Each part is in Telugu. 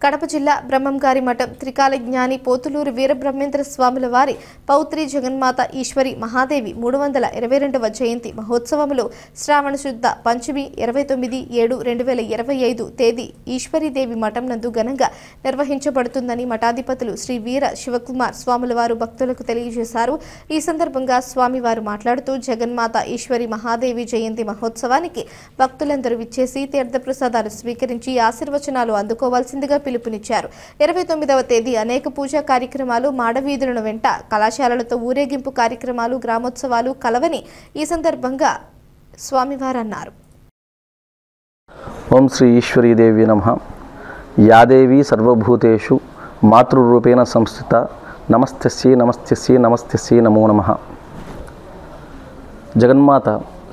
కడప జిల్లా బ్రహ్మంగారి మఠం త్రికాల జ్ఞాని పోతులూరు వీరబ్రహ్మేంద్ర స్వాముల వారి పౌత్రి జగన్మాత ఈశ్వరి మహాదేవి 322వ జయంతి మహోత్సవములు శ్రావణ శుద్ధ పంచమి 29/7/2025 తేదీ ఈశ్వరీదేవి మఠం నందు ఘనంగా నిర్వహించబడుతుందని మఠాధిపతులు శ్రీ వీర శివకుమార్ స్వాముల వారు భక్తులకు తెలియజేశారు. ఈ సందర్భంగా స్వామివారు మాట్లాడుతూ జగన్మాత ఈశ్వరి మహాదేవి జయంతి మహోత్సవానికి భక్తులందరూ విచ్చేసి తీర్థప్రసాదాలు స్వీకరించి ఆశీర్వచనాలు అందుకోవాల్సిందిగా పిలుపునిచ్చారు. 29వ తేదీ అనేక పూజా కార్యక్రమాలు, మాడవీధులను వెంట కళాశాలలతో ఊరేగింపు కార్యక్రమాలు, గ్రామోత్సవాలు కలవని ఈ సందర్భంగా స్వామివారు అన్నారు. ఓం శ్రీ ఈశ్వరీదేవి నమః. యాదేవి సర్వభూతేషు మాతృరూపేణ సంస్థిత నమస్తస్యై నమస్తస్యై నమస్తస్యై నమో నమః. జగన్మాత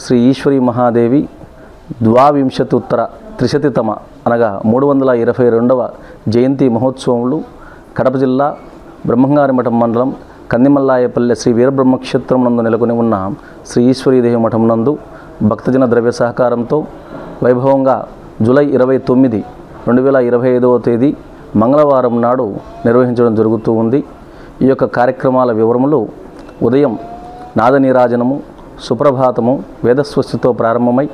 శ్రీ ఈశ్వరీ మహాదేవి 22-300తమ అనగా 322వ జయంతి మహోత్సవములు కడప జిల్లా బ్రహ్మంగారి మఠం మండలం కందిమల్లాయపల్లె శ్రీ వీరబ్రహ్మక్షేత్రం నందు నెలకొని ఉన్న శ్రీ ఈశ్వరీదేవి మఠం నందు భక్తజన ద్రవ్య సహకారంతో వైభవంగా జూలై 29, 2025వ తేదీ మంగళవారం నాడు నిర్వహించడం జరుగుతూ ఉంది. ఈ యొక్క కార్యక్రమాల వివరములు ఉదయం నాదనీరాజనము, సుప్రభాతము, వేదస్వస్తితో ప్రారంభమై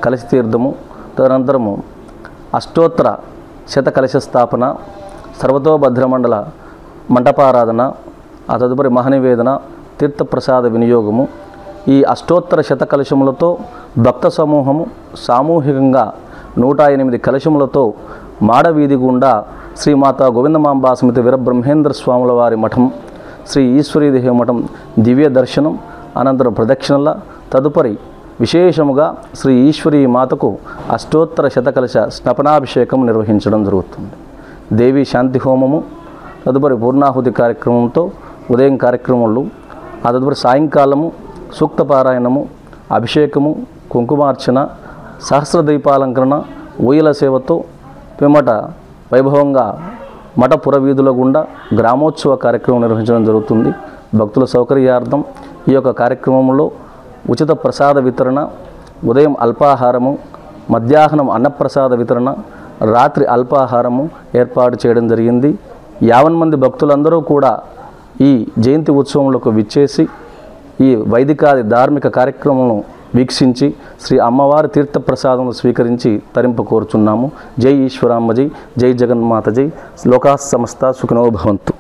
కలశ తీర్థము, తదనంతరము అష్టోత్తర శత కలశ స్థాపన, సర్వతోభద్రమండల మంటపారాధన, ఆ తదుపరి మహానివేదన, తీర్థప్రసాద వినియోగము. ఈ అష్టోత్తర శత కలశములతో భక్త సమూహము సామూహికంగా 108 కలశములతో మాడవీధి గుండా శ్రీమాతా గోవిందమాంబా సమేత వీరబ్రహ్మేంద్ర స్వాముల వారి మఠం శ్రీ ఈశ్వరీదేవి మఠం దివ్య దర్శనం, అనంతరం ప్రదక్షిణల, తదుపరి విశేషముగా శ్రీ ఈశ్వరీ మాతకు అష్టోత్తర శతకలశ స్నపనాభిషేకం నిర్వహించడం జరుగుతుంది. దేవి శాంతి హోమము, తదుపరి పూర్ణాహుతి కార్యక్రమంతో ఉదయం కార్యక్రమాలు, ఆ తదుపరి సాయంకాలము సూక్త పారాయణము, అభిషేకము, కుంకుమార్చన, సహస్ర దీపాలంకరణ, ఊయల సేవతో పిమ్మట వైభవంగా మఠ పురవీధుల గుండా గ్రామోత్సవ కార్యక్రమం నిర్వహించడం జరుగుతుంది. భక్తుల సౌకర్యార్థం ఈ యొక్క కార్యక్రమంలో ఉచిత ప్రసాద వితరణ, ఉదయం అల్పాహారము, మధ్యాహ్నం అన్నప్రసాద వితరణ, రాత్రి అల్పాహారము ఏర్పాటు చేయడం జరిగింది. 50 మంది భక్తులందరూ కూడా ఈ జయంతి ఉత్సవంలోకి విచ్చేసి ఈ వైదికాది ధార్మిక కార్యక్రమం వీక్షించి శ్రీ అమ్మవారి తీర్థప్రసాదం స్వీకరించి తరింప కోరుచున్నాము. జై ఈశ్వరాంబ జై, జై జగన్మాత జై, లోకా సమస్త సుఖినో భవంతు.